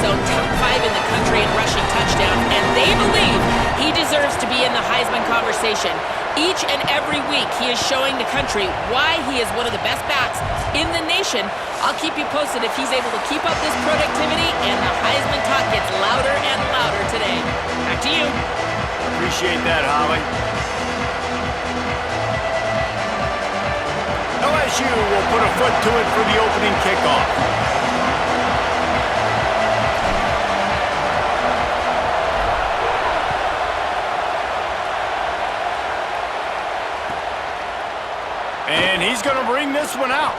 so top 5 in the country in rushing touchdowns, and they believe he deserves to be in the Heisman conversation. Each and every week, he is showing the country why he is one of the best backs in the nation. I'll keep you posted if he's able to keep up this productivity, and the Heisman talk gets louder and louder today. Back to you. Appreciate that, Holly. LSU will put a foot to it for the opening kickoff. And he's going to bring this one out.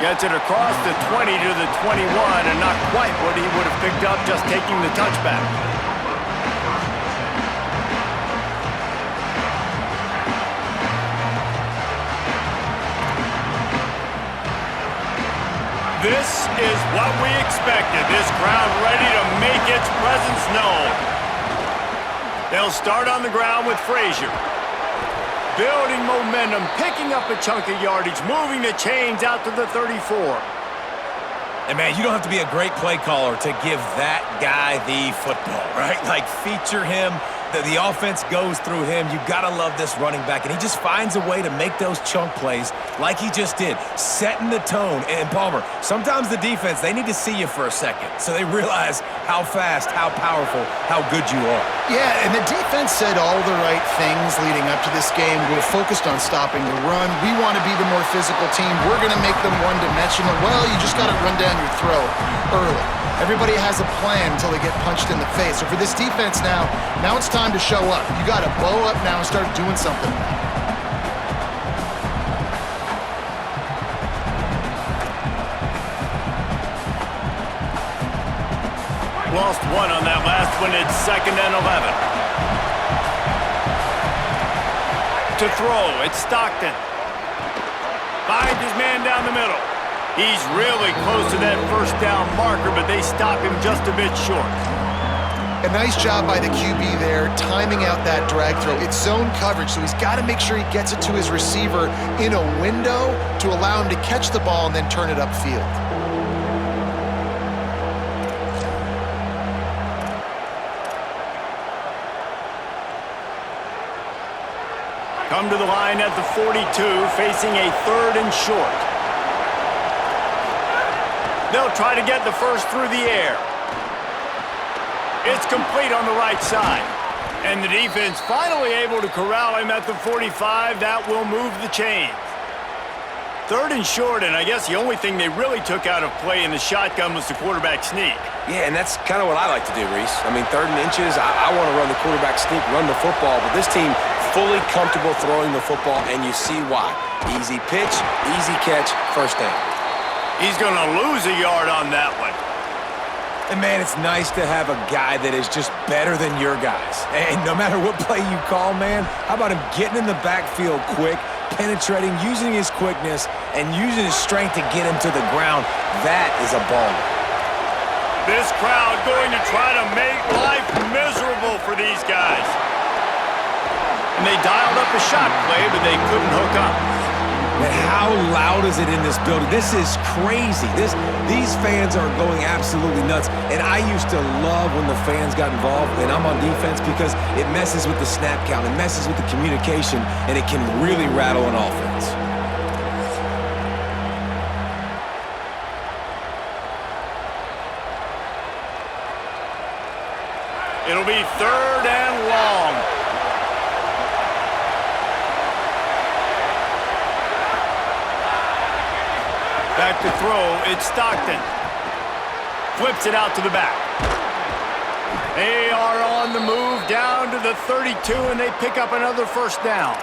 Gets it across the 20 to the 21, and not quite what he would have picked up just taking the touchback. This is what we expected. This crowd ready to make its presence known. They'll start on the ground with Frazier. Building momentum, picking up a chunk of yardage, moving the chains out to the 34. And, man, you don't have to be a great play caller to give that guy the football, right? Like, feature him. The offense goes through him. You've got to love this running back. And he just finds a way to make those chunk plays like he just did, setting the tone. And, Palmer, sometimes the defense, they need to see you for a second so they realize how fast, how powerful, how good you are. Yeah, and the defense said all the right things leading up to this game. We're focused on stopping the run. We want to be the more physical team. We're going to make them one-dimensional. Well, you just got to run down your throat early. Everybody has a plan until they get punched in the face. So for this defense now it's time to show up. You got to blow up now and start doing something. Lost one on that last one. It's 2nd and 11. To throw, it's Stockton. Finds his man down the middle. He's really close to that first down marker, but they stop him just a bit short. A nice job by the QB there, timing out that drag throw. It's zone coverage, so he's got to make sure he gets it to his receiver in a window to allow him to catch the ball and then turn it upfield. Come to the line at the 42, facing a 3rd and short. They'll try to get the first through the air. It's complete on the right side. And the defense finally able to corral him at the 45. That will move the chains. 3rd and short, and I guess the only thing they really took out of play in the shotgun was the quarterback sneak. Yeah, and that's kind of what I like to do, Reese. I mean, 3rd and inches, I want to run the quarterback sneak, run the football, but this team fully comfortable throwing the football, and you see why. Easy pitch, easy catch, first down. He's going to lose a yard on that one. And, man, it's nice to have a guy that is just better than your guys. And no matter what play you call, man, how about him getting in the backfield quick, penetrating, using his quickness, and using his strength to get him to the ground? That is a baller. This crowd going to try to make life miserable for these guys. And they dialed up a shot play, but they couldn't hook up. And how loud is it in this building? This is crazy. These fans are going absolutely nuts. And I used to love when the fans got involved, and I'm on defense, because it messes with the snap count, it messes with the communication, and it can really rattle an offense. It'll be 3rd and long. Back to throw, it's Stockton. Flips it out to the back. They are on the move down to the 32, and they pick up another first down.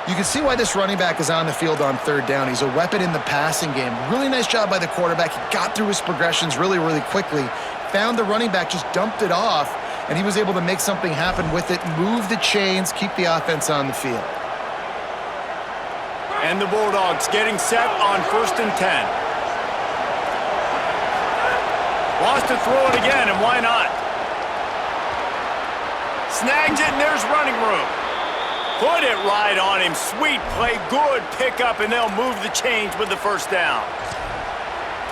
You can see why this running back is on the field on 3rd down. He's a weapon in the passing game. Really nice job by the quarterback. He got through his progressions really, really quickly. Found the running back, just dumped it off, and he was able to make something happen with it, move the chains, keep the offense on the field. And the Bulldogs getting set on 1st and 10. Wants to throw it again, and why not? Snags it, and there's running room. Put it right on him. Sweet play, good pickup, and they'll move the chains with the first down.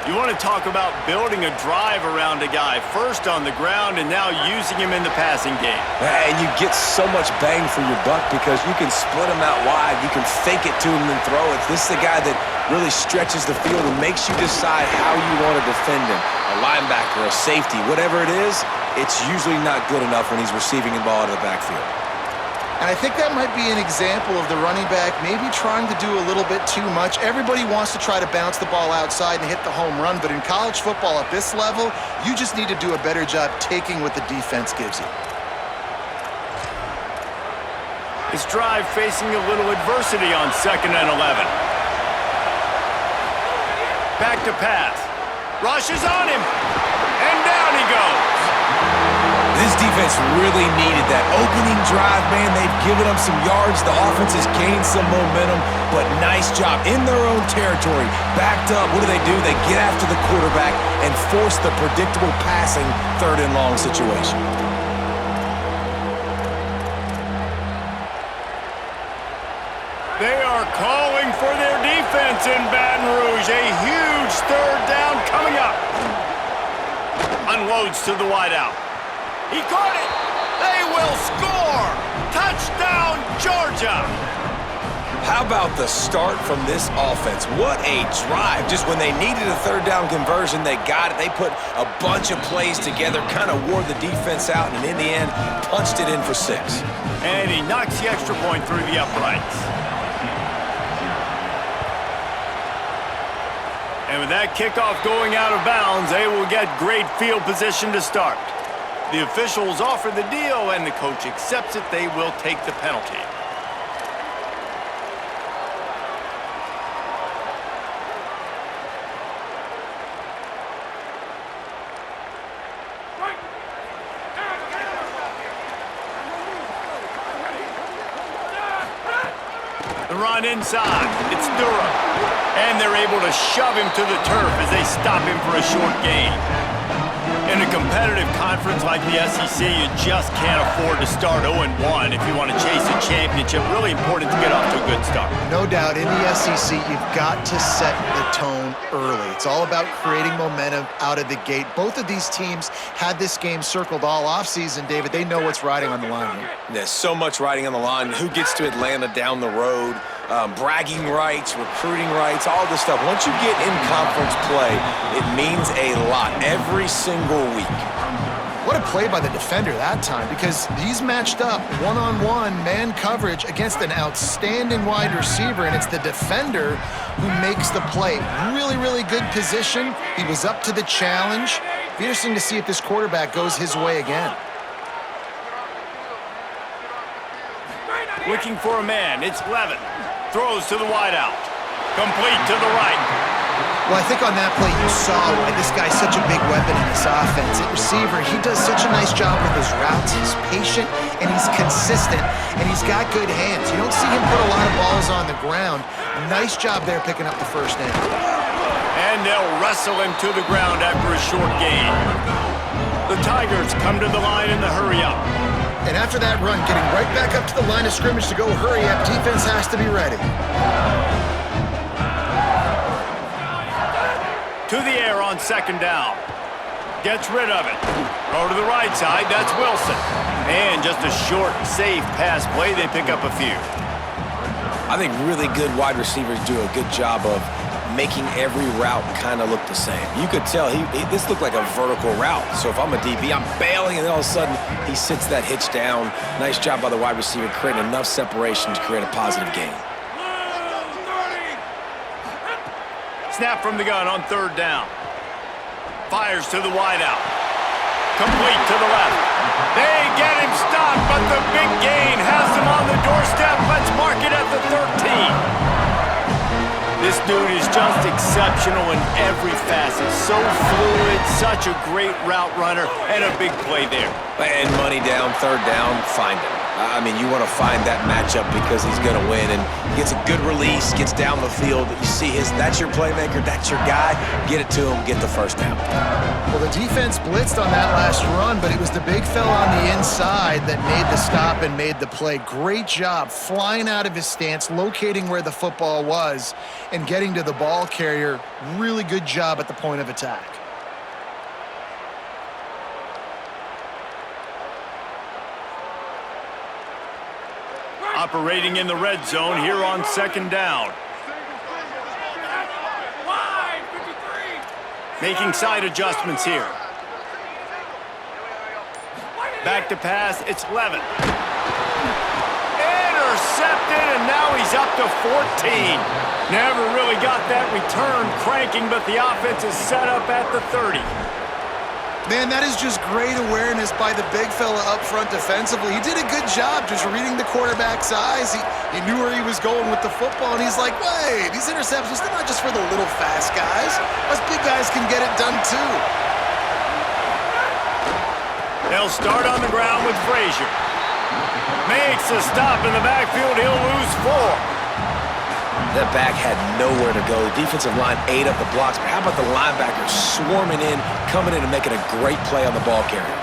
You want to talk about building a drive around a guy, first on the ground and now using him in the passing game. And you get so much bang for your buck because you can split him out wide. You can fake it to him and throw it. This is a guy that really stretches the field and makes you decide how you want to defend him. A linebacker, a safety, whatever it is, it's usually not good enough when he's receiving the ball out of the backfield. And I think that might be an example of the running back maybe trying to do a little bit too much. Everybody wants to try to bounce the ball outside and hit the home run, but in college football at this level, you just need to do a better job taking what the defense gives you. This drive facing a little adversity on 2nd and 11. Back to pass. Rush is on him, and down he goes. This defense really needed that opening drive, man. They've given them some yards. The offense has gained some momentum, but nice job in their own territory. Backed up, what do? They get after the quarterback and force the predictable passing 3rd and long situation. They are calling for their defense in Baton Rouge. A huge 3rd down coming up. Unloads to the wideout. He caught it. They will score. Touchdown, Georgia. How about the start from this offense? What a drive. Just when they needed a 3rd down conversion, they got it. They put a bunch of plays together, kind of wore the defense out, and in the end, punched it in for 6. And he knocks the extra point through the uprights. And with that kickoff going out of bounds, they will get great field position to start. The officials offer the deal, and the coach accepts it. They will take the penalty. The run inside. It's Durham. And they're able to shove him to the turf as they stop him for a short gain. In a competitive conference like the SEC, you just can't afford to start 0-1 if you want to chase a championship. Really important to get off to a good start. No doubt, in the SEC, you've got to set the tone early. It's all about creating momentum out of the gate. Both of these teams had this game circled all offseason, David. They know what's riding on the line here. There's so much riding on the line. Who gets to Atlanta down the road? Bragging rights, recruiting rights, all this stuff. Once you get in conference play, it means a lot every single week. What a play by the defender that time, because he's matched up one-on-one man coverage against an outstanding wide receiver, and it's the defender who makes the play. Really, really good position. He was up to the challenge. Be interesting to see if this quarterback goes his way again. Looking for a man. It's Levin. Throws to the wideout. Complete to the right. Well, I think on that play you saw why this guy's such a big weapon in this offense. At receiver, he does such a nice job with his routes. He's patient, and he's consistent, and he's got good hands. You don't see him put a lot of balls on the ground. Nice job there picking up the 1st down. And they'll wrestle him to the ground after a short gain. The Tigers come to the line in the hurry-up. And after that run, getting right back up to the line of scrimmage to go hurry up, defense has to be ready. To the air on 2nd down. Gets rid of it. Throw to the right side, that's Wilson. And just a short, safe pass play, they pick up a few. I think really good wide receivers do a good job of making every route kind of look the same. You could tell this looked like a vertical route. So if I'm a DB, I'm bailing, and then all of a sudden he sits that hitch down. Nice job by the wide receiver, creating enough separation to create a positive gain. Snap from the gun on 3rd down. Fires to the wideout. Complete to the left. They get him stopped, but the big gain has him on the doorstep. Let's mark it at the 13. This dude is just exceptional in every facet. So fluid, such a great route runner, and a big play there. And money down, 3rd down, find him. I mean, you want to find that matchup because he's going to win, and he gets a good release, gets down the field. You see that's your playmaker, that's your guy. Get it to him, get the first down. Well, the defense blitzed on that last run, but it was the big fella on the inside that made the stop and made the play. Great job flying out of his stance, locating where the football was, and getting to the ball carrier. Really good job at the point of attack. Operating in the red zone here on second down. Making side adjustments here. Back to pass, it's Levin. Intercepted, and now he's up to 14. Never really got that return cranking, but the offense is set up at the 30. Man, that is just great awareness by the big fella up front defensively. He did a good job just reading the quarterback's eyes. He knew where he was going with the football, and he's like, wait, these interceptions, they're not just for the little fast guys. Us big guys can get it done too. They'll start on the ground with Frazier. Makes a stop in the backfield. He'll lose 4. That back had nowhere to go. The defensive line ate up the blocks, but how about the linebackers swarming in, coming in and making a great play on the ball carrier?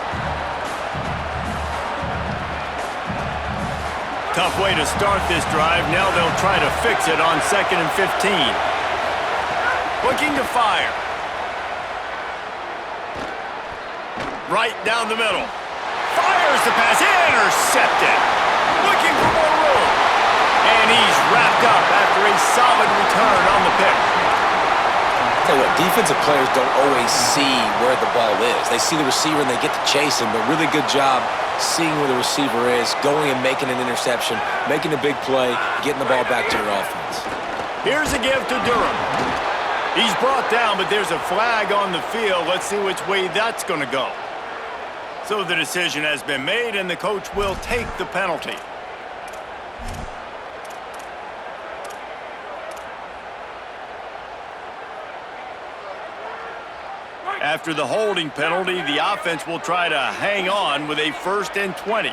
Tough way to start this drive. Now they'll try to fix it on 2nd and 15. Looking to fire. Right down the middle. Fires the pass. Intercepted. Looking for more room. And he's wrapped up after a solid return on the pick. Tell you what, defensive players don't always see where the ball is. They see the receiver and they get to chase him, but really good job seeing where the receiver is, going and making an interception, making a big play, getting the ball back to your offense. Here's a give to Durham. He's brought down, but there's a flag on the field. Let's see which way that's going to go. So the decision has been made, and the coach will take the penalty. After the holding penalty, the offense will try to hang on with a 1st and 20.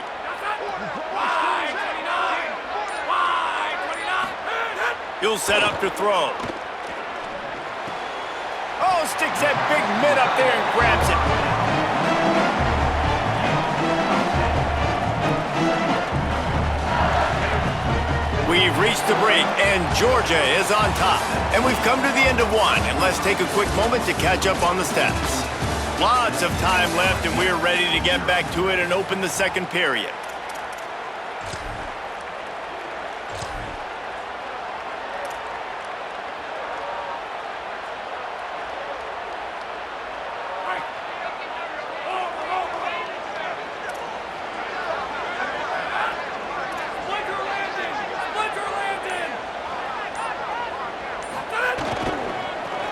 He'll set up to throw. Oh, sticks that big mitt up there and grabs it. We've reached the break, and Georgia is on top. And we've come to the end of 1, and let's take a quick moment to catch up on the stats. Lots of time left, and we're ready to get back to it and open the second period.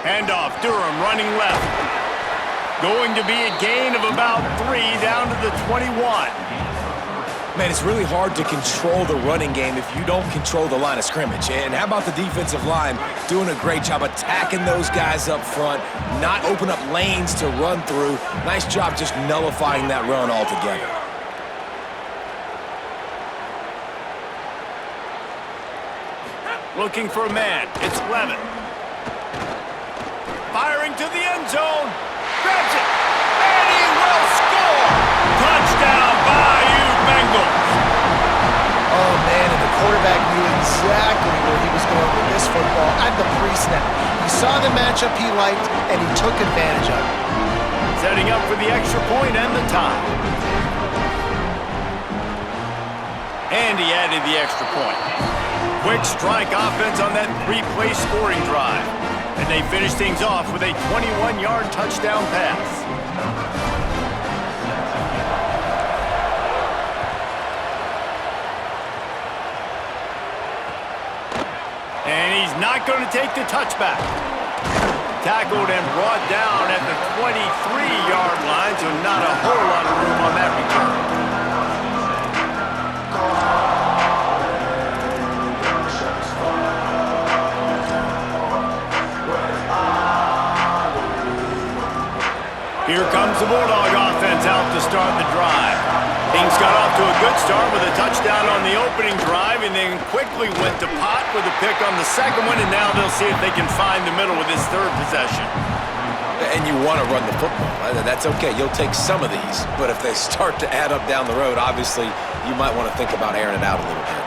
Handoff, Durham running left. Going to be a gain of about 3 down to the 21. Man, it's really hard to control the running game if you don't control the line of scrimmage. And how about the defensive line doing a great job attacking those guys up front, not open up lanes to run through. Nice job just nullifying that run altogether. Looking for a man. It's Levin. Firing to the end zone. Grabs it. And he will score. Touchdown, Bayou Bengals. Oh, man, and the quarterback knew exactly where he was going with this football at the pre-snap. He saw the matchup he liked, and he took advantage of it. Setting up for the extra point and the tie. And he added the extra point. Quick strike offense on that 3-play scoring drive. And they finish things off with a 21-yard touchdown pass. And he's not going to take the touchback. Tackled and brought down at the 23-yard line, so not a whole lot of room on that return. Here comes the Bulldog offense out to start the drive. Kings got off to a good start with a touchdown on the opening drive and then quickly went to pot with a pick on the second one, and now they'll see if they can find the middle with this third possession. And you want to run the football. That's okay. You'll take some of these. But if they start to add up down the road, obviously you might want to think about airing it out a little bit.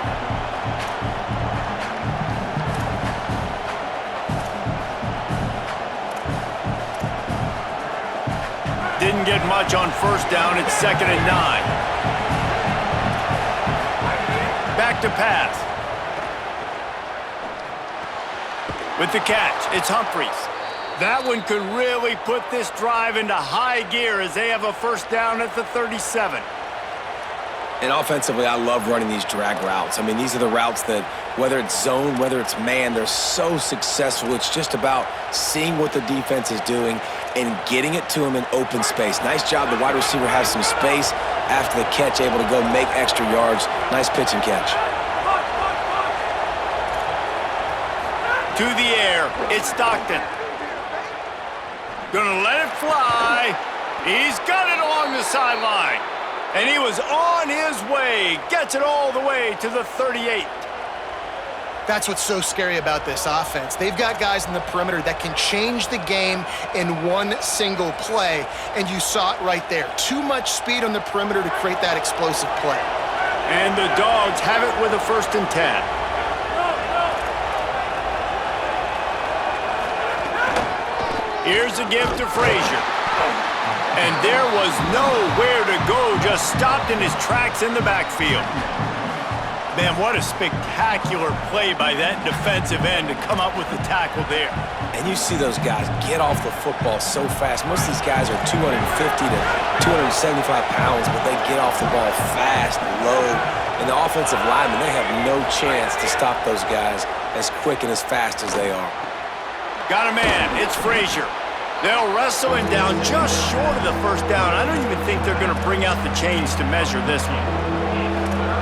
Didn't get much on first down. It's 2nd and 9. Back to pass. With the catch, it's Humphries. That one could really put this drive into high gear as they have a first down at the 37. And offensively, I love running these drag routes. I mean, these are the routes that, whether it's zone, whether it's man, they're so successful. It's just about seeing what the defense is doing and getting it to him in open space. Nice job. The wide receiver has some space after the catch, able to go make extra yards. Nice pitch and catch. To the air, it's Stockton. Gonna let it fly. He's got it along the sideline. And he was on his way. Gets it all the way to the 38. That's what's so scary about this offense. They've got guys in the perimeter that can change the game in one single play, and you saw it right there. Too much speed on the perimeter to create that explosive play. And the Dogs have it with a 1st and 10. Here's a give to Frazier. And there was nowhere to go, just stopped in his tracks in the backfield. Man, what a spectacular play by that defensive end to come up with the tackle there. And you see those guys get off the football so fast. Most of these guys are 250 to 275 pounds, but they get off the ball fast, low. And the offensive linemen, they have no chance to stop those guys as quick and as fast as they are. Got a man, it's Frazier. They'll wrestle him down just short of the first down. I don't even think they're going to bring out the chains to measure this one.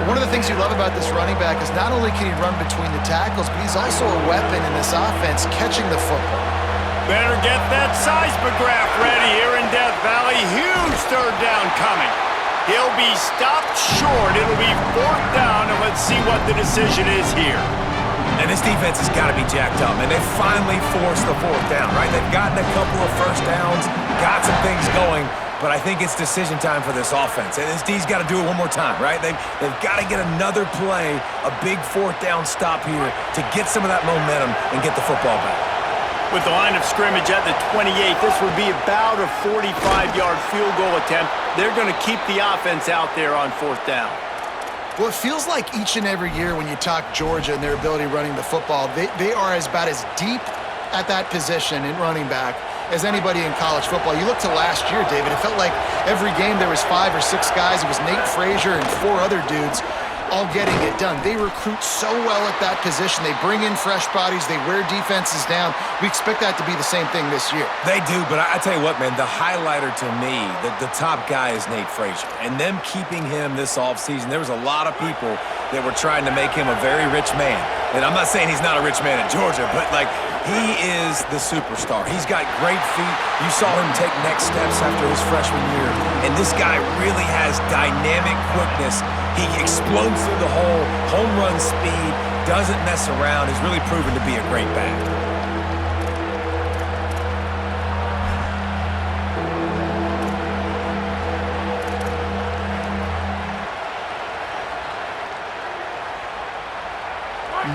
One of the things you love about this running back is not only can he run between the tackles, but he's also a weapon in this offense catching the football. Better get that seismograph ready here in Death Valley. Huge third down coming. He'll be stopped short. It'll be 4th down, and let's see what the decision is here. And this defense has got to be jacked up, and they finally forced the 4th down, right? They've gotten a couple of first downs, got some things going, but I think it's decision time for this offense. And this D's got to do it one more time, right? They've got to get another play, a big 4th down stop here to get some of that momentum and get the football back. With the line of scrimmage at the 28, this would be about a 45-yard field goal attempt. They're going to keep the offense out there on 4th down. Well, it feels like each and every year when you talk Georgia and their ability running the football, they are about as deep at that position in running back as anybody in college football. You look to last year, David, it felt like every game there was 5 or 6 guys. It was Nate Frazier and 4 other dudes all getting it done. They recruit so well at that position. They bring in fresh bodies. They wear defenses down. We expect that to be the same thing this year. They do, but I tell you what, man, the highlighter to me, the top guy is Nate Frazier. And them keeping him this offseason, there was a lot of people that were trying to make him a very rich man. And I'm not saying he's not a rich man in Georgia, but, like, he is the superstar. He's got great feet. You saw him take next steps after his freshman year. And this guy really has dynamic quickness. He explodes through the hole, home run speed, doesn't mess around. He's really proven to be a great back.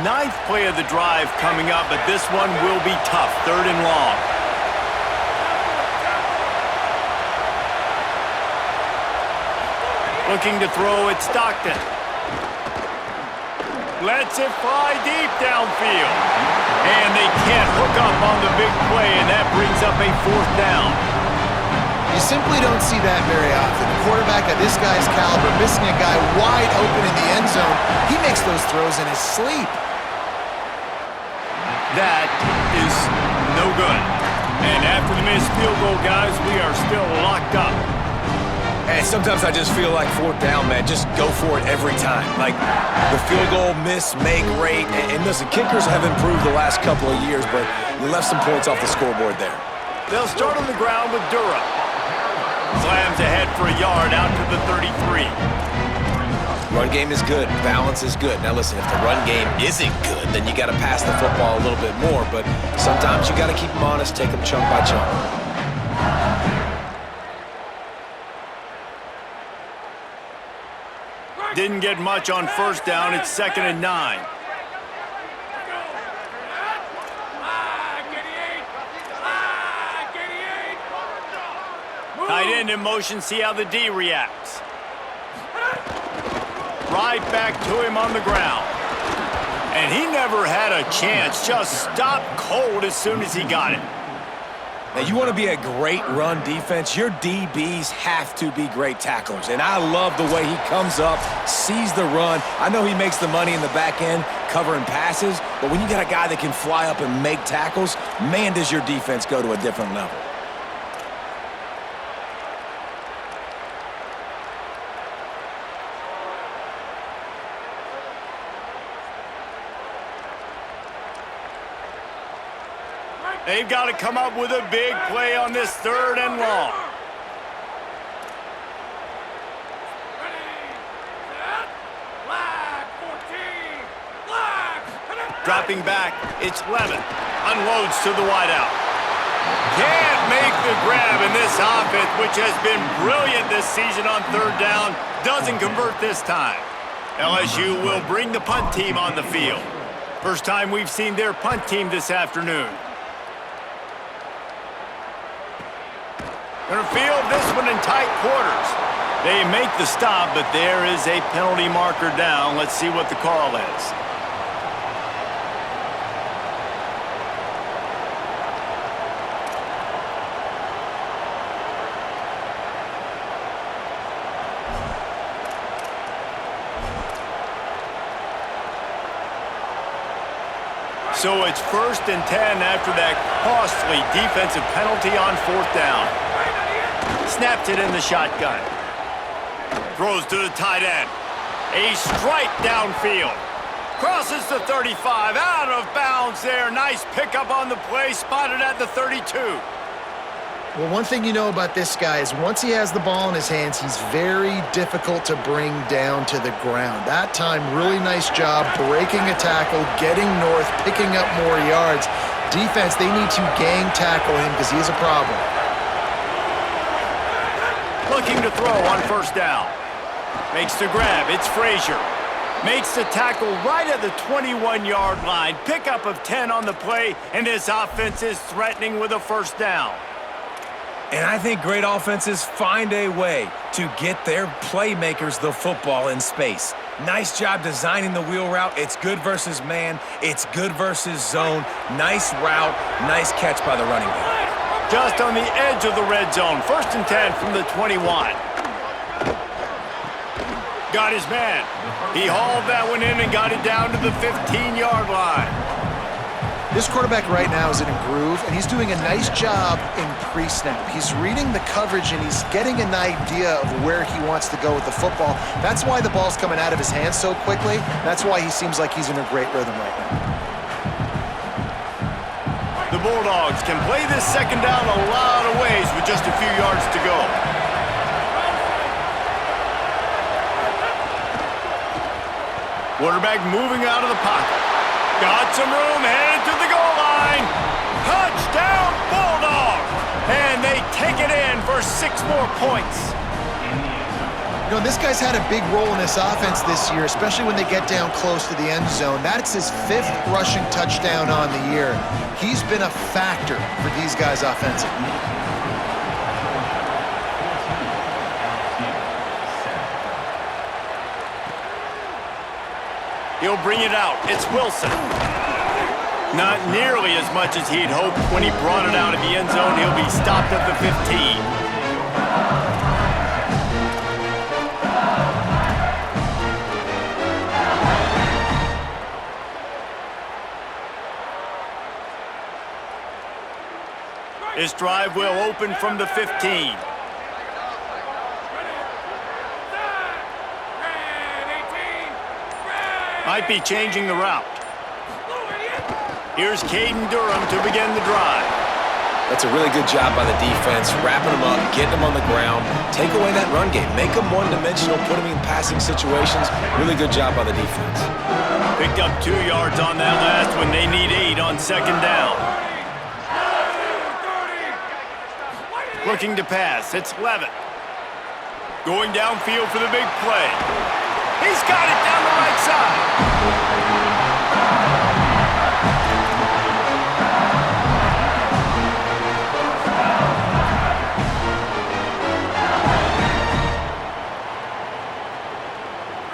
Ninth play of the drive coming up, but this one will be tough. 3rd and long. Looking to throw at Stockton. Lets it fly deep downfield. And they can't hook up on the big play, and that brings up a 4th down. You simply don't see that very often. A quarterback of this guy's caliber missing a guy wide open in the end zone. He makes those throws in his sleep. That is no good. And after the missed field goal, guys, we are still locked up. And sometimes I just feel like 4th down, man, just go for it every time. Like the field goal miss, make rate. And listen, kickers have improved the last couple of years, but you left some points off the scoreboard there. They'll start on the ground with Dura. Slams ahead for a yard out to the 33. Run game is good. Balance is good. Now listen, if the run game isn't good, then you got to pass the football a little bit more. But sometimes you got to keep them honest, take them chunk by chunk. Didn't get much on first down. It's 2nd and 9. Tight end in motion. See how the D reacts. Right back to him on the ground. And he never had a chance. Just stopped cold as soon as he got it. Now, you want to be a great run defense, your DBs have to be great tacklers. And I love the way he comes up, sees the run. I know he makes the money in the back end covering passes, but when you got a guy that can fly up and make tackles, man, does your defense go to a different level. They've got to come up with a big play on this 3rd and long. Dropping back, it's Levin. Unloads to the wideout. Can't make the grab in this offense, which has been brilliant this season on 3rd down. Doesn't convert this time. LSU will bring the punt team on the field. First time we've seen their punt team this afternoon. Gonna field this one in tight quarters. They make the stop, but there is a penalty marker down. Let's see what the call is. So it's 1st and 10 after that costly defensive penalty on 4th down. Snapped it in the shotgun. Throws to the tight end. A strike downfield. Crosses the 35. Out of bounds there. Nice pickup on the play. Spotted at the 32. Well, one thing you know about this guy is once he has the ball in his hands, he's very difficult to bring down to the ground. That time, really nice job breaking a tackle, getting north, picking up more yards. Defense, they need to gang tackle him because he is a problem. Looking to throw on 1st down. Makes the grab. It's Frazier. Makes the tackle right at the 21-yard line. Pickup of 10 on the play, and this offense is threatening with a 1st down. And I think great offenses find a way to get their playmakers the football in space. Nice job designing the wheel route. It's good versus man. It's good versus zone. Nice route. Nice catch by the running back. Just on the edge of the red zone. 1st and 10 from the 21. Got his man. He hauled that one in and got it down to the 15-yard line. This quarterback right now is in a groove, and he's doing a nice job in pre-snap. He's reading the coverage, and he's getting an idea of where he wants to go with the football. That's why the ball's coming out of his hands so quickly. That's why he seems like he's in a great rhythm right now. The Bulldogs can play this 2nd down a lot of ways with just a few yards to go. Quarterback moving out of the pocket. Got some room, headed to the goal line. Touchdown, Bulldogs! And they take it in for 6 more points. You know, this guy's had a big role in this offense this year, especially when they get down close to the end zone. That's his 5th rushing touchdown on the year. He's been a factor for these guys offensively. He'll bring it out. It's Wilson. Not nearly as much as he'd hoped when he brought it out of the end zone. He'll be stopped at the 15. This drive will open from the 15. Might be changing the route. Here's Caden Durham to begin the drive. That's a really good job by the defense, wrapping them up, getting them on the ground, take away that run game, make them one-dimensional, put them in passing situations. Really good job by the defense. Picked up 2 yards on that last when they need 8 on second down. Looking to pass, it's Levitt. Going downfield for the big play. He's got it down the right side.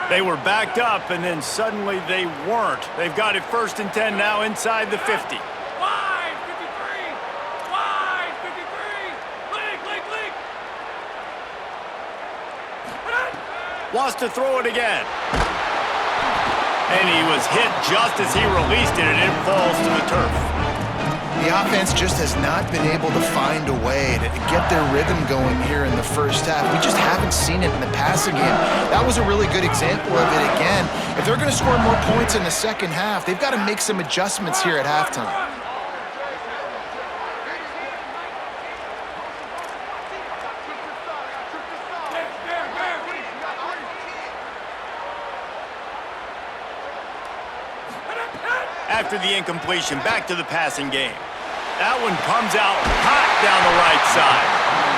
They were backed up, and then suddenly they weren't. They've got it 1st and 10 now inside the 50. Wide, 53! Wide, 53! Leak! Wants to throw it again. And he was hit just as he released it, and it falls to the turf. The offense just has not been able to find a way to get their rhythm going here in the first half. We just haven't seen it in the passing game. That was a really good example of it again. If they're going to score more points in the second half, they've got to make some adjustments here at halftime. After the incompletion, back to the passing game. That one comes out hot down the right side.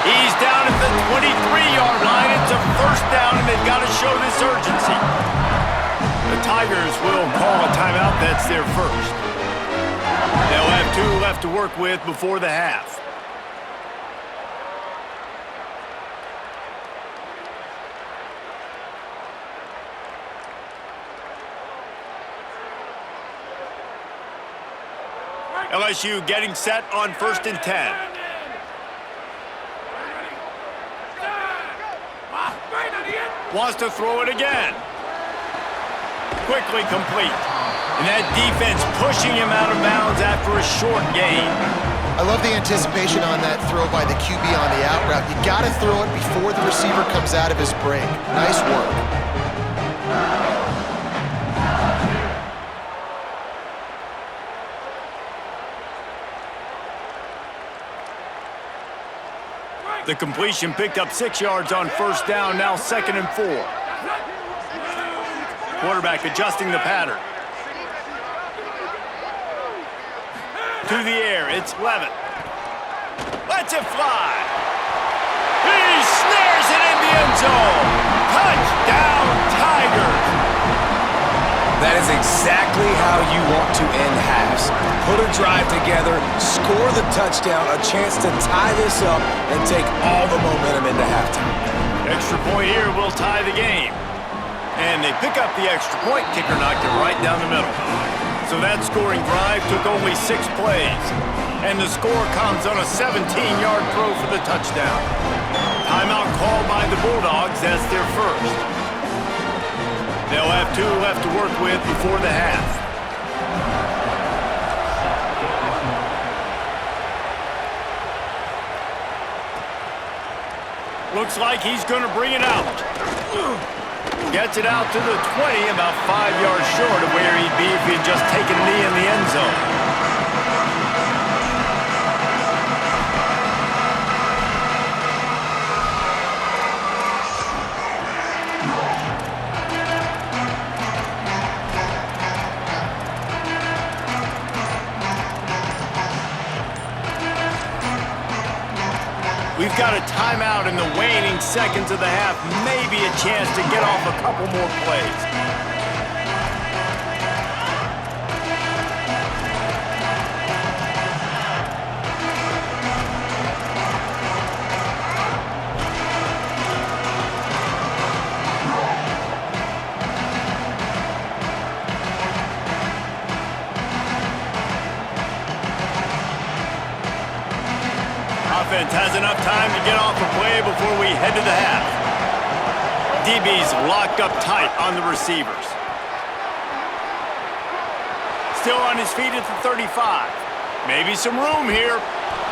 He's down at the 23-yard line. It's a 1st down, and they've got to show this urgency. The Tigers will call a timeout. That's their first. They'll have 2 left to work with before the half. LSU getting set on 1st and 10. Wants to throw it again. Quickly complete. And that defense pushing him out of bounds after a short gain. I love the anticipation on that throw by the QB on the out route. You got to throw it before the receiver comes out of his break. Nice work. The completion picked up 6 yards on 1st down, now 2nd and 4. Quarterback adjusting the pattern. To the air, it's Levitt. Lets it fly. He snares it in the end zone. Touchdown, Tigers. That is exactly how you want to end halves. Put a drive together, score the touchdown, a chance to tie this up, and take all the momentum into halftime. Extra point here will tie the game. And they pick up the extra point. Kicker knocked it right down the middle. So that scoring drive took only 6 plays. And the score comes on a 17-yard throw for the touchdown. Timeout called by the Bulldogs. That's their first. They'll have 2 left to work with before the half. Looks like he's going to bring it out. Gets it out to the 20, about 5 yards short of where he'd be if he'd just taken a knee in the end zone. We've got a timeout in the waning seconds of the half. Maybe a chance to get off a couple more plays. Offense has enough time to get off a play before we head to the half. DB's locked up tight on the receivers. Still on his feet at the 35. Maybe some room here.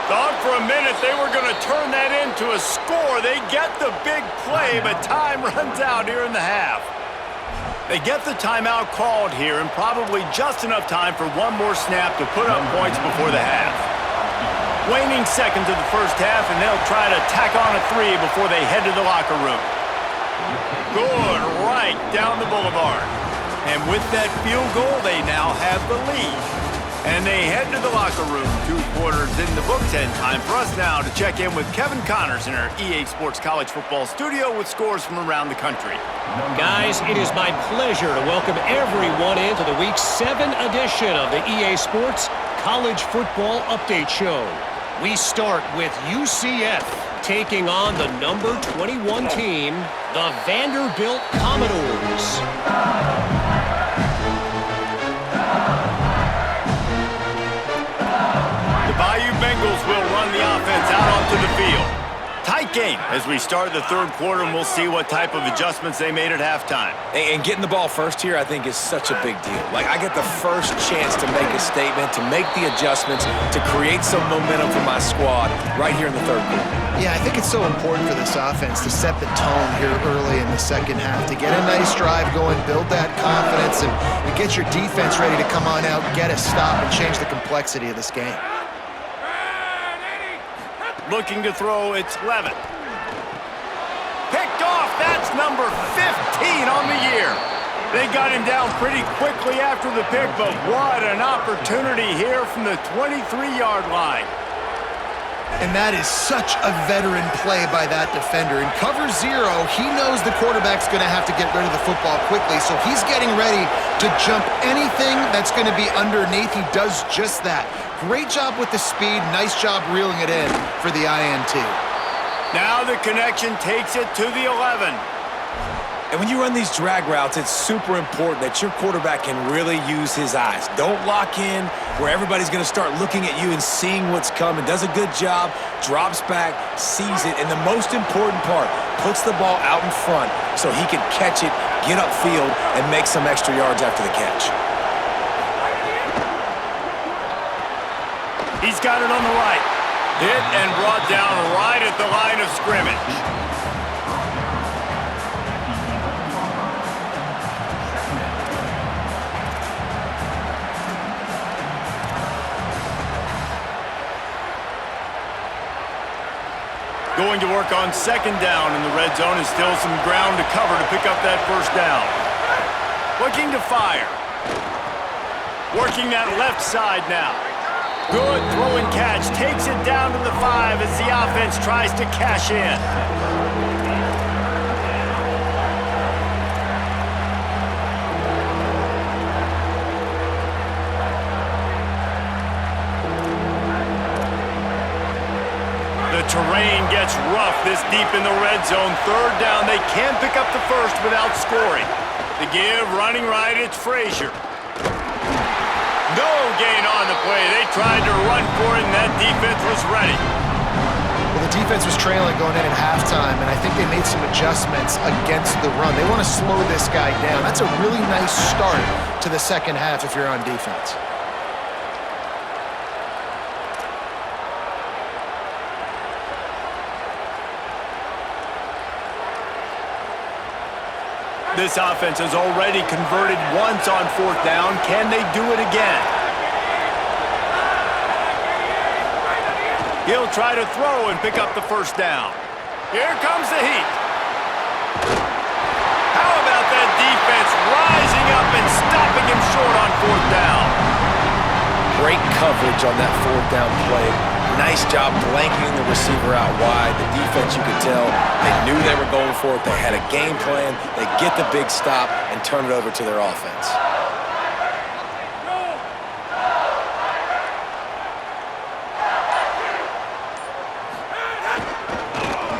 Thought for a minute they were going to turn that into a score. They get the big play, but time runs out here in the half. They get the timeout called here, and probably just enough time for one more snap to put up points before the half. Waning seconds of the first half, and they'll try to tack on a 3 before they head to the locker room. Good, right down the boulevard. And with that field goal, they now have the lead. And they head to the locker room. 2 quarters in the books, and time for us now to check in with Kevin Connors in our EA Sports College Football studio with scores from around the country. Guys, it is my pleasure to welcome everyone into the Week 7 edition of the EA Sports College Football Update Show. We start with UCF taking on the number 21 team, the Vanderbilt Commodores. Bayou Bengals will run the offense out onto the field. Tight game as we start the third quarter, and we'll see what type of adjustments they made at halftime. And getting the ball first here, I think, is such a big deal. Like, I get the first chance to make a statement, to make the adjustments, to create some momentum for my squad right here in the third quarter. Yeah, I think it's so important for this offense to set the tone here early in the second half, to get a nice drive going, build that confidence, and get your defense ready to come on out, get a stop, and change the complexity of this game. Looking to throw, it's Levitt. Picked off, that's number 15 on the year. They got him down pretty quickly after the pick, but what an opportunity here from the 23-yard line. And that is such a veteran play by that defender. In cover 0, he knows the quarterback's going to have to get rid of the football quickly, so he's getting ready to jump anything that's going to be underneath. He does just that. Great job with the speed. Nice job reeling it in for the INT. Now the connection takes it to the 11. And when you run these drag routes, it's super important that your quarterback can really use his eyes. Don't lock in where everybody's going to start looking at you and seeing what's coming. Does a good job, drops back, sees it, and the most important part, puts the ball out in front so he can catch it, get upfield, and make some extra yards after the catch. He's got it on the right. Hit and brought down right at the line of scrimmage. Going to work on second down in the red zone, and still some ground to cover to pick up that first down. Looking to fire. Working that left side now. Good throw and catch. Takes it down to the 5 as the offense tries to cash in. The terrain gets rough this deep in the red zone. Third down. They can pick up the first without scoring. The give, running right, it's Frazier. No gain on the play. They tried to run for it, and that defense was ready. Well, the defense was trailing going in at halftime, and I think they made some adjustments against the run. They want to slow this guy down. That's a really nice start to the second half if you're on defense. This offense has already converted once on fourth down. Can they do it again? He'll try to throw and pick up the first down. Here comes the heat. How about that defense rising up and stopping him short on fourth down? Great coverage on that fourth down play. Nice job blanking the receiver out wide. The defense, you could tell, they knew they were going for it. They had a game plan. They get the big stop and turn it over to their offense.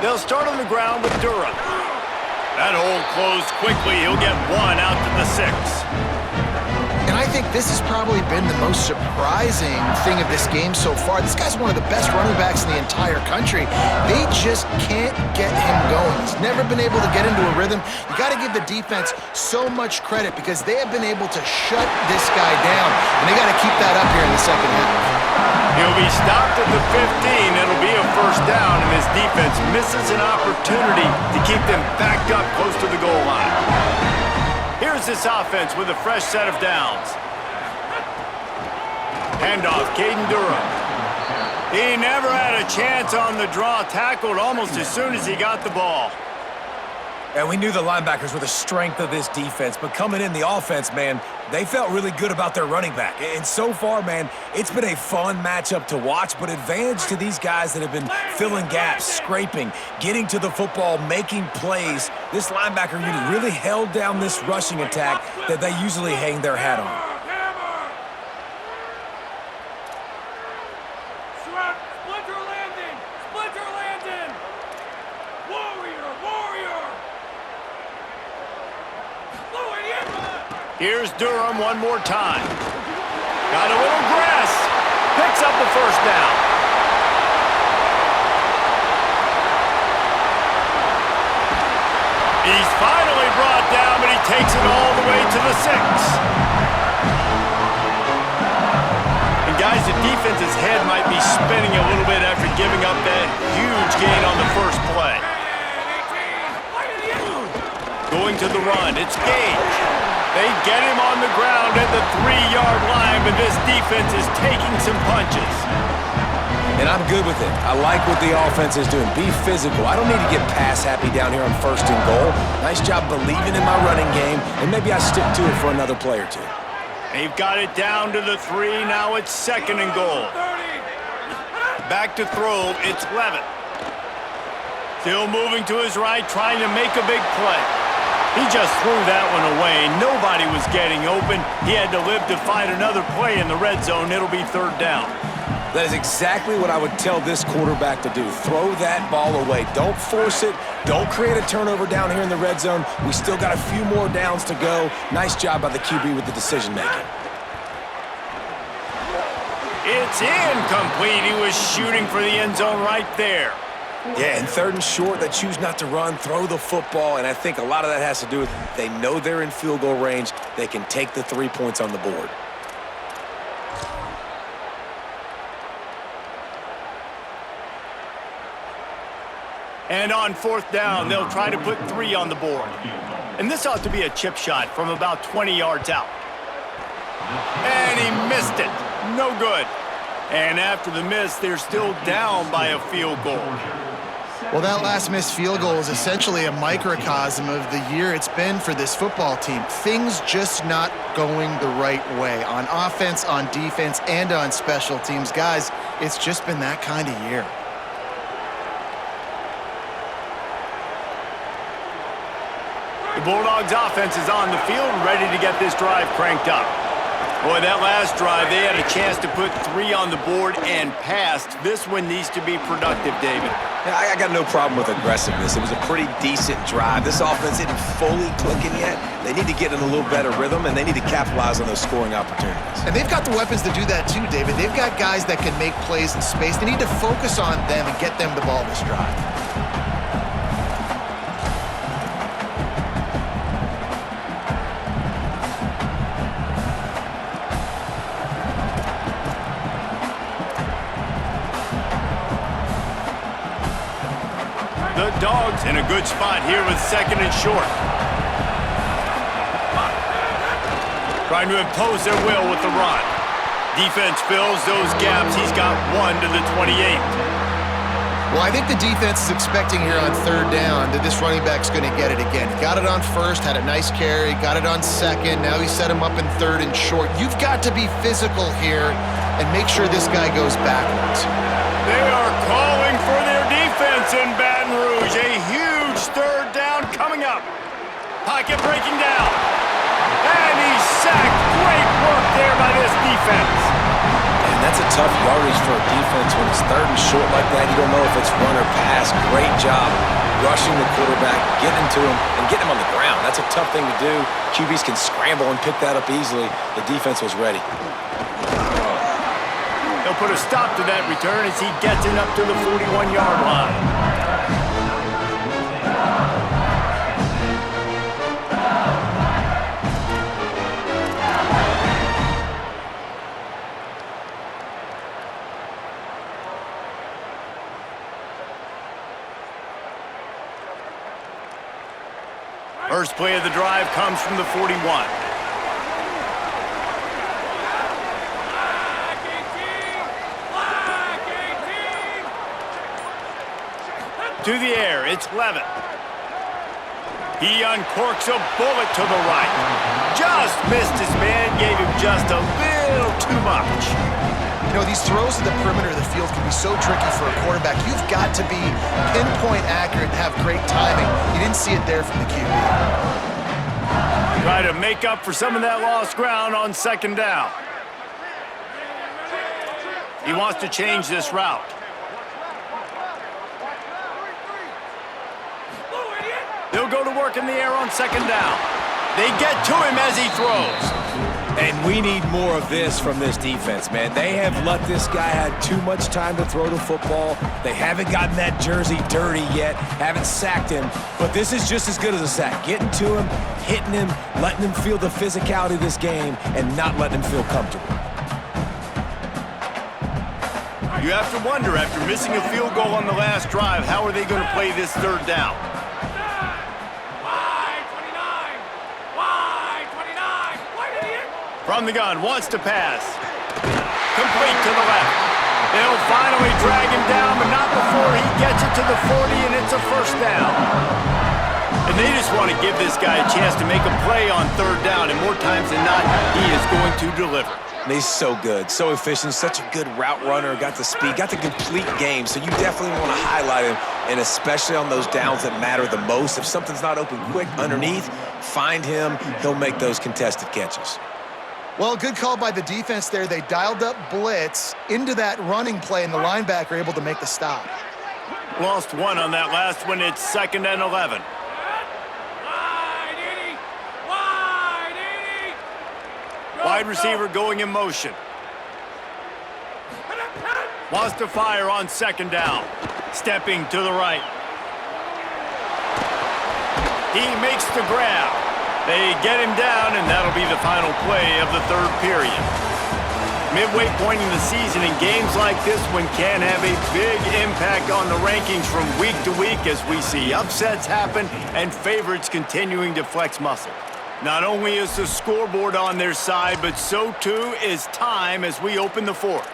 They'll start on the ground with Durham. That hole closed quickly. He'll get 1 out to the 6. And I think this has probably been the most surprising thing of this game so far. This guy's one of the best running backs in the entire country. They just can't get him going. He's never been able to get into a rhythm. You got to give the defense so much credit because they have been able to shut this guy down, and they got to keep that up here in the second half. He'll be stopped at the 15. It'll be a first down, and this defense misses an opportunity to keep them backed up close to the goal line. Here's this offense with a fresh set of downs. Handoff, Caden Durham. He never had a chance on the draw, tackled almost as soon as he got the ball. And we knew the linebackers were the strength of this defense, but coming in the offense, man, they felt really good about their running back. And so far, man, it's been a fun matchup to watch, but advantage to these guys that have been filling gaps, scraping, getting to the football, making plays. This linebacker unit really held down this rushing attack that they usually hang their hat on. Splinter landing! Splinter landing! Warrior! Warrior! Louis in! Here's Durham one more time. Got a little grass. Picks up the first down. He's finally brought down, but he takes it all the way to the 6. And guys, the defense's head might be spinning a little bit after giving up that huge gain on the first play. Going to the run, it's Gage. They get him on the ground at the 3-yard line, but this defense is taking some punches. And I'm good with it. I like what the offense is doing. Be physical. I don't need to get pass happy down here on 1st and goal. Nice job believing in my running game, and maybe I stick to it for another play or two. They've got it down to the 3. Now it's 2nd and goal. Back to throw. It's Levitt. Still moving to his right, trying to make a big play. He just threw that one away. Nobody was getting open. He had to live to find another play in the red zone. It'll be 3rd down. That is exactly what I would tell this quarterback to do. Throw that ball away. Don't force it. Don't create a turnover down here in the red zone. We still got a few more downs to go. Nice job by the QB with the decision-making. It's incomplete. He was shooting for the end zone right there. Yeah, and 3rd and short, they choose not to run, throw the football, and I think a lot of that has to do with they know they're in field goal range. They can take the 3 points on the board. And on 4th down, they'll try to put 3 on the board. And this ought to be a chip shot from about 20 yards out. And he missed it. No good. And after the miss, they're still down by a field goal. Well, that last missed field goal is essentially a microcosm of the year it's been for this football team. Things just not going the right way on offense, on defense, and on special teams. Guys, it's just been that kind of year. The Bulldogs offense is on the field, ready to get this drive cranked up. Boy, that last drive, they had a chance to put 3 on the board and passed. This one needs to be productive, David. Yeah, I got no problem with aggressiveness. It was a pretty decent drive. This offense isn't fully clicking yet. They need to get in a little better rhythm, and they need to capitalize on those scoring opportunities. And they've got the weapons to do that too, David. They've got guys that can make plays in space. They need to focus on them and get them the ball this drive. The Dogs in a good spot here with 2nd and short. Trying to impose their will with the run. Defense fills those gaps. He's got 1 to the 28. Well, I think the defense is expecting here on 3rd down that this running back's going to get it again. He got it on 1st, had a nice carry, got it on 2nd. Now he set him up in 3rd and short. You've got to be physical here and make sure this guy goes backwards. They are calling for their defense in Baton Rouge. A huge 3rd down coming up. Pocket breaking down. And he's sacked. Great work there by this defense. And that's a tough yardage for a defense when it's 3rd and short like that. You don't know if it's run or pass. Great job rushing the quarterback, getting to him, and getting him on the ground. That's a tough thing to do. QBs can scramble and pick that up easily. The defense was ready. They'll put a stop to that return as he gets it up to the 41-yard line. First play of the drive comes from the 41. to the air. It's Levin. He uncorks a bullet to the right. Just missed his man, gave him just a little too much. You know, these throws to the perimeter of the field can be so tricky for a quarterback. You've got to be pinpoint accurate and have great timing. You didn't see it there from the QB. Try to make up for some of that lost ground on second down. He wants to change this route. They'll go to work in the air on second down. They get to him as he throws. And we need more of this from this defense, man. They have let this guy have too much time to throw the football. They haven't gotten that jersey dirty yet, haven't sacked him. But this is just as good as a sack. Getting to him, hitting him, letting him feel the physicality of this game, and not letting him feel comfortable. You have to wonder, after missing a field goal on the last drive, how are they going to play this third down? From the gun, wants to pass. Complete to the left. They'll finally drag him down, but not before he gets it to the 40, and it's a first down. And they just want to give this guy a chance to make a play on third down, and more times than not, he is going to deliver. And he's so good, so efficient, such a good route runner, got the speed, got the complete game, so you definitely want to highlight him, and especially on those downs that matter the most. If something's not open quick underneath, find him, he'll make those contested catches. Well, good call by the defense there. They dialed up blitz into that running play, and the linebacker able to make the stop. Lost one on that last one. It's 2nd and 11. Wide receiver going in motion. Wants to fire on second down. Stepping to the right. He makes the grab. They get him down, and that'll be the final play of the third period. Midway point in the season, and games like this one can have a big impact on the rankings from week to week as we see upsets happen and favorites continuing to flex muscle. Not only is the scoreboard on their side, but so too is time as we open the fourth.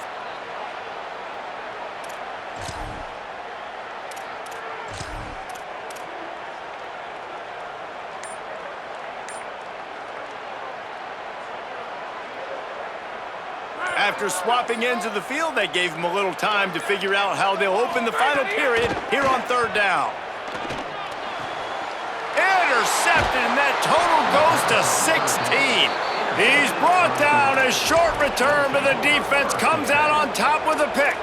After swapping ends of the field, that gave them a little time to figure out how they'll open the final period here on third down. Intercepted, and that total goes to 16. He's brought down. A short return, but the defense comes out on top with a pick.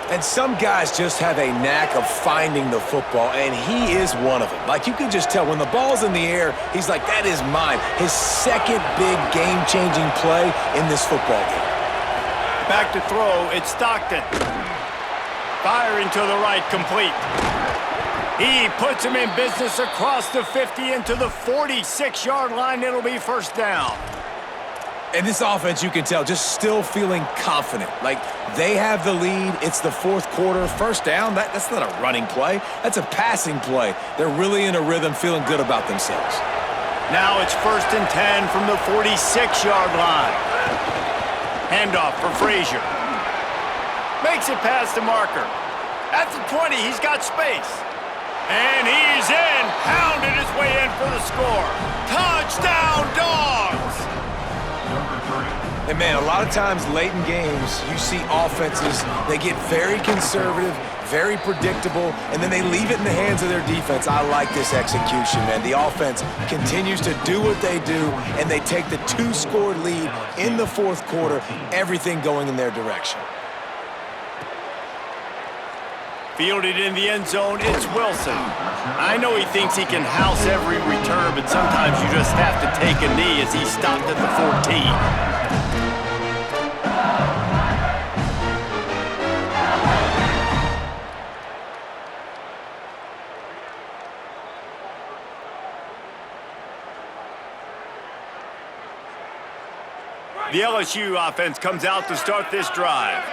And some guys just have a knack of finding the football, and he is one of them. Like, you can just tell when the ball's in the air, he's like, that is mine. His second big game-changing play in this football game. Back to throw, it's Stockton. Firing to the right, complete. He puts him in business across the 50 into the 46-yard line. It'll be first down. And this offense, you can tell, just still feeling confident. Like, they have the lead. It's the fourth quarter. First down, that's not a running play. That's a passing play. They're really in a rhythm, feeling good about themselves. Now it's 1st and 10 from the 46-yard line. Handoff for Frazier. Makes it past the marker. At the 20, he's got space. And he's in. Pounded his way in for the score. Touchdown, Dogs! And, man, a lot of times late in games, you see offenses, they get very conservative, very predictable, and then they leave it in the hands of their defense. I like this execution, man. The offense continues to do what they do, and they take the 2-score lead in the fourth quarter, everything going in their direction. Fielded in the end zone, it's Wilson. I know he thinks he can house every return, but sometimes you just have to take a knee as he stopped at the 14. The LSU offense comes out to start this drive.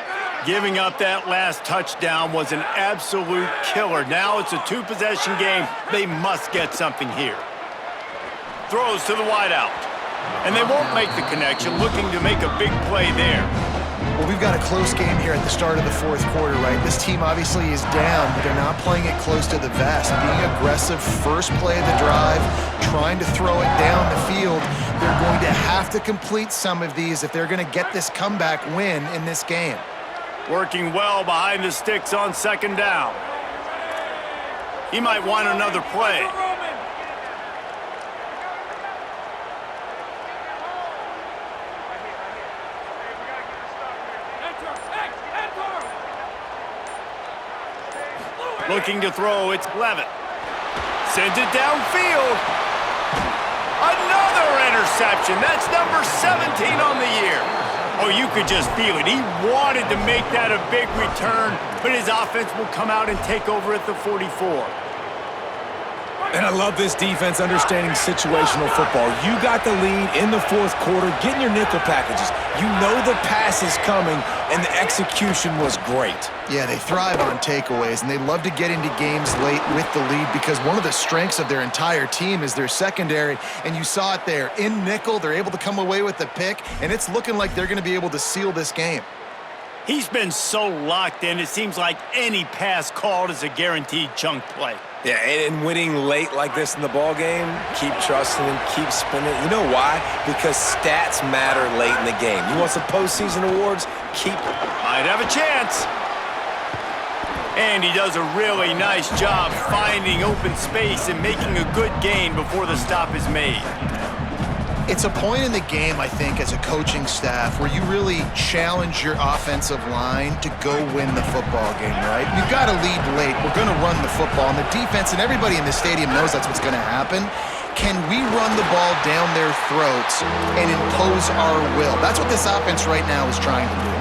Giving up that last touchdown was an absolute killer. Now it's a 2-possession game. They must get something here. Throws to the wideout. And they won't make the connection, looking to make a big play there. Well, we've got a close game here at the start of the fourth quarter, right? This team obviously is down, but they're not playing it close to the vest. Being aggressive, first play of the drive, trying to throw it down the field. They're going to have to complete some of these if they're going to get this comeback win in this game. Working well behind the sticks on second down. He might want another play. Looking to throw, it's Levitt. Sends it downfield. Another interception. That's number 17 on the year. Oh, you could just feel it. He wanted to make that a big return, but his offense will come out and take over at the 44. And I love this defense understanding situational football. You got the lead in the fourth quarter, getting your nickel packages. You know the pass is coming, and the execution was great. Yeah, they thrive on takeaways, and they love to get into games late with the lead because one of the strengths of their entire team is their secondary, and you saw it there. In nickel, they're able to come away with the pick, and it's looking like they're going to be able to seal this game. He's been so locked in, it seems like any pass called is a guaranteed chunk play. Yeah, and winning late like this in the ball game, keep trusting him, keep spinning. You know why? Because stats matter late in the game. You want some postseason awards? Keep them. Might have a chance. And he does a really nice job finding open space and making a good gain before the stop is made. It's a point in the game, I think, as a coaching staff where you really challenge your offensive line to go win the football game, right? You've got to lead late. We're going to run the football. And the defense and everybody in the stadium knows that's what's going to happen. Can we run the ball down their throats and impose our will? That's what this offense right now is trying to do.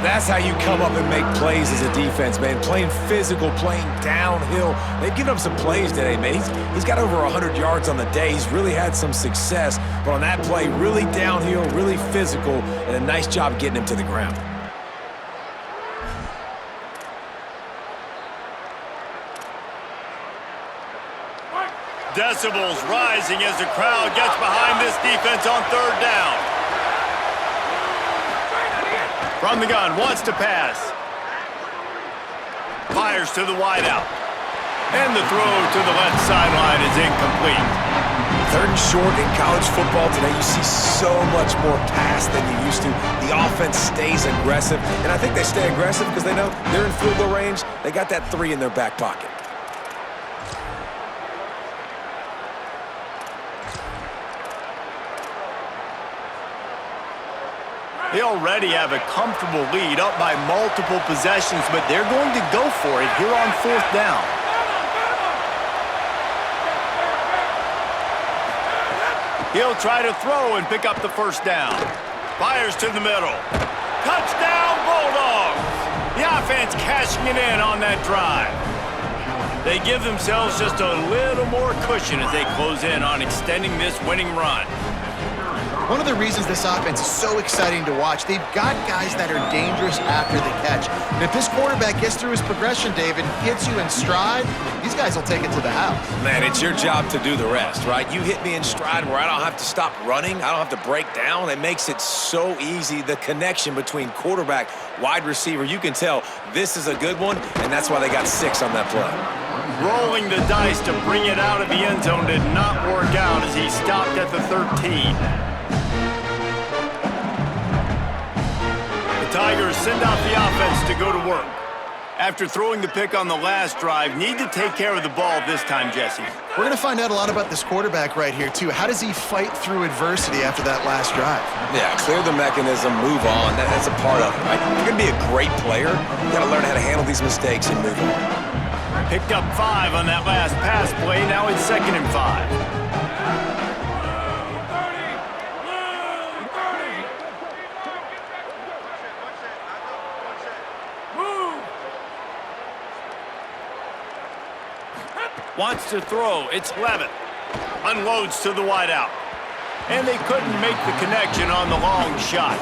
That's how you come up and make plays as a defense, man. Playing physical, playing downhill. They've given up some plays today, man. He's got over 100 yards on the day. He's really had some success. But on that play, really downhill, really physical, and a nice job getting him to the ground. Decibels rising as the crowd gets behind this defense on third down. From the gun, wants to pass. Fires to the wideout. And the throw to the left sideline is incomplete. Third and short in college football today, you see so much more pass than you used to. The offense stays aggressive, and I think they stay aggressive because they know they're in field goal range. They got that 3 in their back pocket. They already have a comfortable lead, up by multiple possessions, but they're going to go for it here on fourth down. He'll try to throw and pick up the first down. Fires to the middle. Touchdown, Bulldogs! The offense cashing it in on that drive. They give themselves just a little more cushion as they close in on extending this winning run. One of the reasons this offense is so exciting to watch, they've got guys that are dangerous after the catch. And if this quarterback gets through his progression, David, hits you in stride, these guys will take it to the house. Man, it's your job to do the rest, right? You hit me in stride where I don't have to stop running. I don't have to break down. It makes it so easy, the connection between quarterback, wide receiver. You can tell this is a good one, and that's why they got 6 on that play. Rolling the dice to bring it out of the end zone did not work out as he stopped at the 13. Tigers send out the offense to go to work. After throwing the pick on the last drive, need to take care of the ball this time, Jesse. We're going to find out a lot about this quarterback right here, too. How does he fight through adversity after that last drive? Yeah, clear the mechanism, move on. That's a part of it, right? If you're going to be a great player, you got to learn how to handle these mistakes and move on. Picked up 5 on that last pass play. Now it's 2nd and 5. Wants to throw. It's Levitt. Unloads to the wideout. And they couldn't make the connection on the long shot.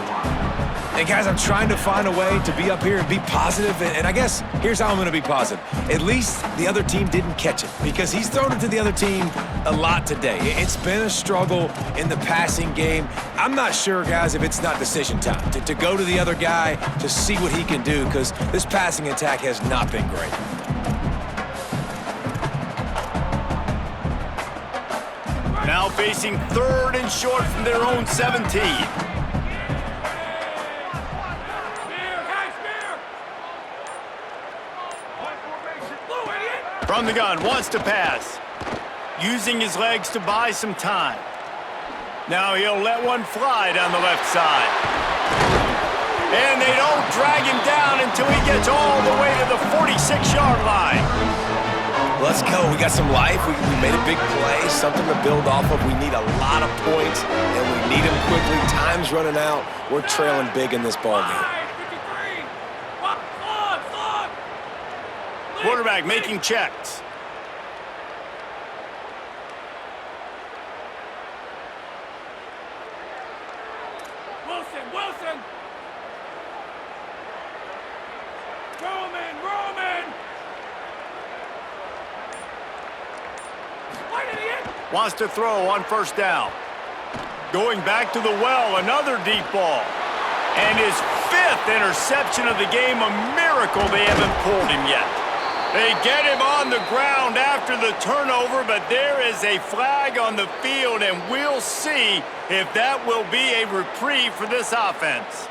And guys, I'm trying to find a way to be up here and be positive, and I guess here's how I'm going to be positive. At least the other team didn't catch it, because he's thrown it to the other team a lot today. It's been a struggle in the passing game. I'm not sure, guys, if it's not decision time to go to the other guy to see what he can do, because this passing attack has not been great. Now facing 3rd and short from their own 17. From the gun, wants to pass. Using his legs to buy some time. Now he'll let one fly down the left side. And they don't drag him down until he gets all the way to the 46-yard line. Let's go. We got some life. We made a big play, something to build off of. We need a lot of points, and we need them quickly. Time's running out. We're trailing big in this ballgame. Quarterback making checks. Wilson! Roman! Wants to throw on 1st down. Going back to the well, another deep ball. And his 5th interception of the game, a miracle they haven't pulled him yet. They get him on the ground after the turnover, but there is a flag on the field, and we'll see if that will be a reprieve for this offense.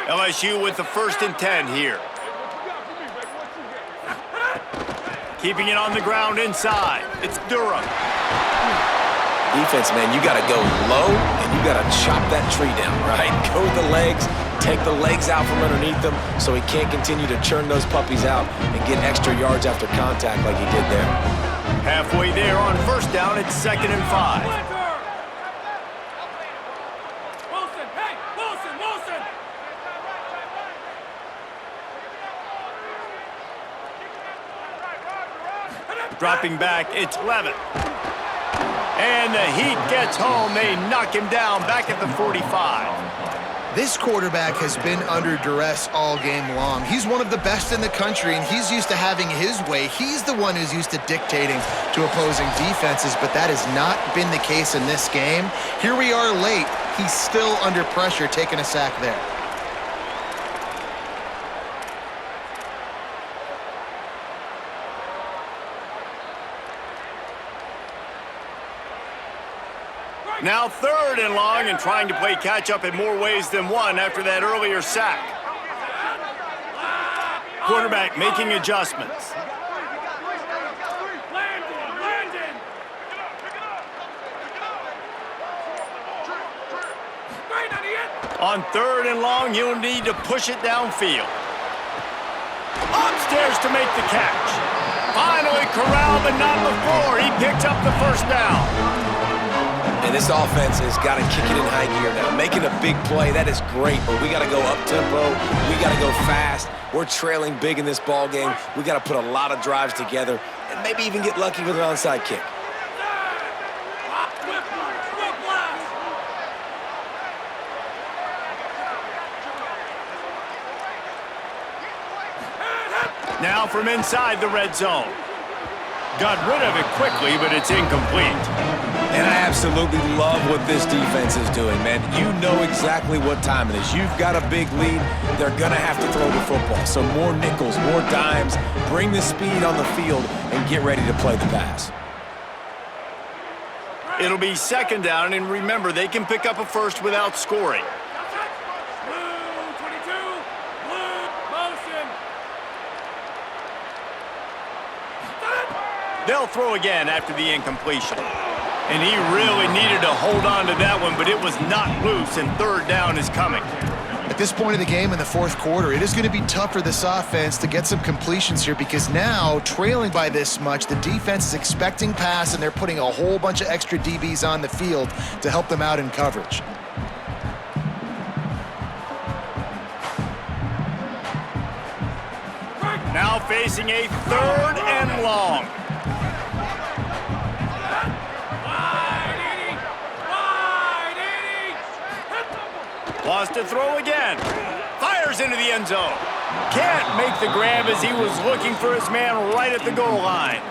LSU with the 1st and 10 here. Keeping it on the ground inside. It's Durham. Defense, man, you got to go low, and you got to chop that tree down, right? Go with the legs, take the legs out from underneath them so he can't continue to churn those puppies out and get extra yards after contact like he did there. Halfway there on 1st down, it's 2nd and 5. Dropping back, it's Levitt. And the Heat gets home. They knock him down back at the 45. This quarterback has been under duress all game long. He's one of the best in the country, and he's used to having his way. He's the one who's used to dictating to opposing defenses, but that has not been the case in this game. Here we are late. He's still under pressure, taking a sack there. Now 3rd and long, and trying to play catch-up in more ways than one after that earlier sack. Quarterback making adjustments. Landon! On 3rd and long, he'll need to push it downfield. Upstairs to make the catch. Finally corralled, but not before. He picks up the 1st down. And this offense has got to kick it in high gear now. Making a big play, that is great, but we got to go up-tempo. We got to go fast. We're trailing big in this ball game. We got to put a lot of drives together and maybe even get lucky with an onside kick. Now from inside the red zone. Got rid of it quickly, but it's incomplete. And I absolutely love what this defense is doing, man. You know exactly what time it is. You've got a big lead. They're going to have to throw the football. So more nickels, more dimes. Bring the speed on the field and get ready to play the pass. It'll be 2nd down, and remember, they can pick up a 1st without scoring. They'll throw again after the incompletion. And he really needed to hold on to that one, but it was not loose, and 3rd down is coming. A At this point of the game in the fourth quarter, it is going to be tough for this offense to get some completions here because now, trailing by this much, the defense is expecting pass and they're putting a whole bunch of extra DBs on the field to help them out in coverage. Now facing a 3rd and long. Lost to throw again. Fires into the end zone. Can't make the grab as he was looking for his man right at the goal line.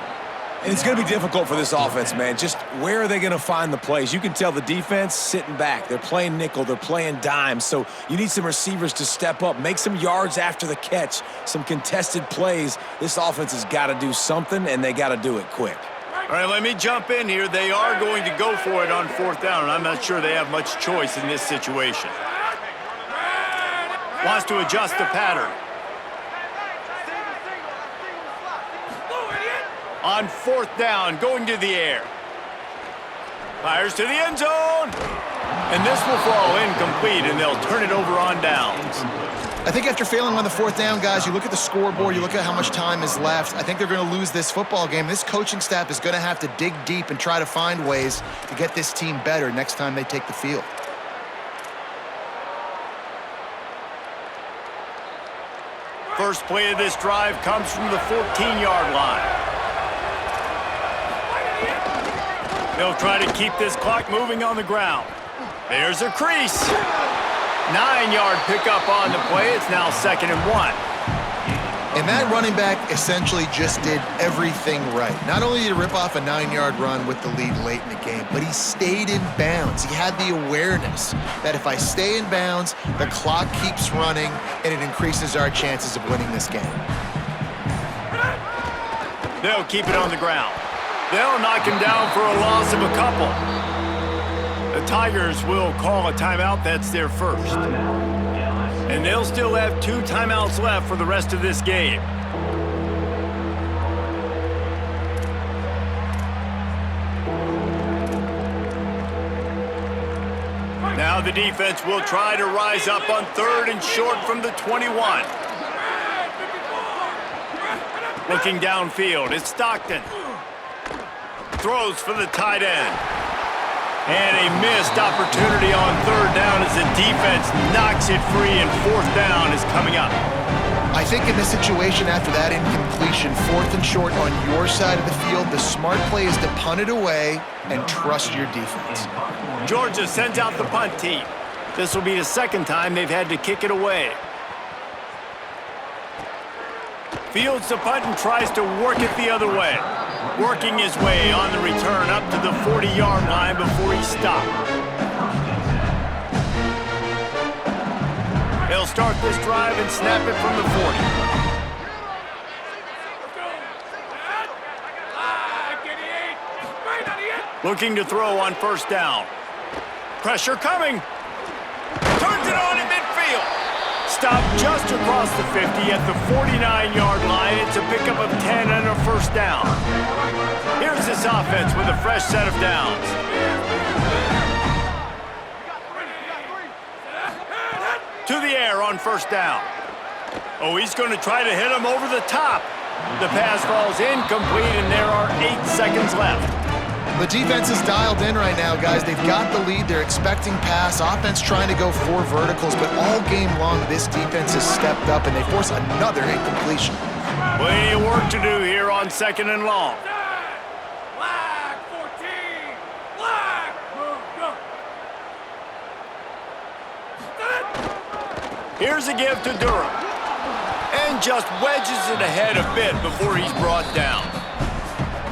And it's going to be difficult for this offense, man. Just where are they going to find the plays? You can tell the defense sitting back. They're playing nickel. They're playing dime. So you need some receivers to step up, make some yards after the catch, some contested plays. This offense has got to do something, and they got to do it quick. All right, let me jump in here. They are going to go for it on 4th down, and I'm not sure they have much choice in this situation. Wants to adjust the pattern. On 4th down, going to the air. Fires to the end zone. And this will fall incomplete, and they'll turn it over on downs. I think after failing on the 4th down, guys, you look at the scoreboard, you look at how much time is left. I think they're going to lose this football game. This coaching staff is going to have to dig deep and try to find ways to get this team better next time they take the field. First play of this drive comes from the 14-yard line. They'll try to keep this clock moving on the ground. There's a crease. 9-yard pickup on the play. It's now 2nd and 1. And that running back essentially just did everything right. Not only did he rip off a 9-yard run with the lead late in the game, but he stayed in bounds. He had the awareness that if I stay in bounds, the clock keeps running, and it increases our chances of winning this game. They'll keep it on the ground. They'll knock him down for a loss of a couple. The Tigers will call a timeout. That's their first. And they'll still have 2 timeouts left for the rest of this game. Now the defense will try to rise up on 3rd and short from the 21. Looking downfield, it's Stockton. Throws for the tight end. And a missed opportunity on 3rd down as the defense knocks it free, and 4th down is coming up. I think in this situation after that incompletion, 4th and short on your side of the field, the smart play is to punt it away and trust your defense. Georgia sends out the punt team. This will be the 2nd time they've had to kick it away. Fields the punt and tries to work it the other way. Working his way on the return up to the 40-yard line before he stopped. They'll start this drive and snap it from the 40. Looking to throw on 1st down. Pressure coming. Turns it on in midfield. Stopped just across the 50 at the 49-yard line. It's a pickup of 10 and a 1st down. Here's this offense with a fresh set of downs. To the air on 1st down. Oh, he's going to try to hit him over the top. The pass falls incomplete, and there are 8 seconds left. The defense is dialed in right now, guys. They've got the lead. They're expecting pass. Offense trying to go 4 verticals, but all game long, this defense has stepped up, and they force another incompletion. Plenty of work to do here on 2nd and long. Flag 14! Flag! Go! Here's a give to Durham. And just wedges it ahead a bit before he's brought down.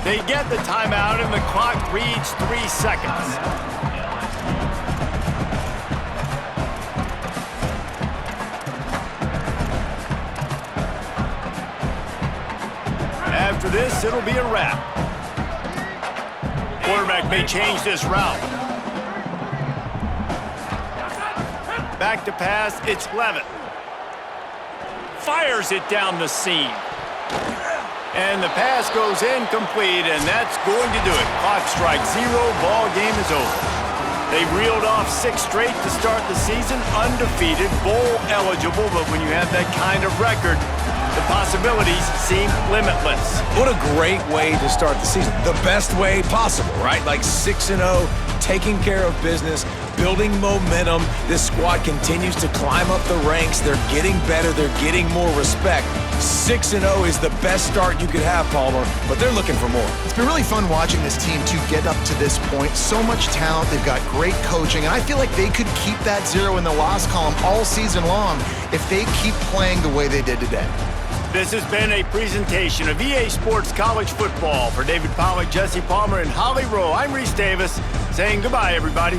They get the timeout, and the clock reads 3 seconds. After this, it'll be a wrap. Quarterback may change this route. Back to pass, it's Levitt. Fires it down the seam. And the pass goes incomplete, and that's going to do it. Clock strikes 0, ball game is over. They reeled off 6 straight to start the season, undefeated, bowl eligible, but when you have that kind of record, the possibilities seem limitless. What a great way to start the season. The best way possible, right? Like 6-0, taking care of business, building momentum. This squad continues to climb up the ranks. They're getting better. They're getting more respect. 6-0 is the best start you could have, Palmer, but they're looking for more. It's been really fun watching this team to get up to this point. So much talent. They've got great coaching, and I feel like they could keep that 0 in the loss column all season long if they keep playing the way they did today. This has been a presentation of EA Sports College Football. For David Pollack, Jesse Palmer, and Holly Rowe, I'm Reese Davis saying goodbye, everybody.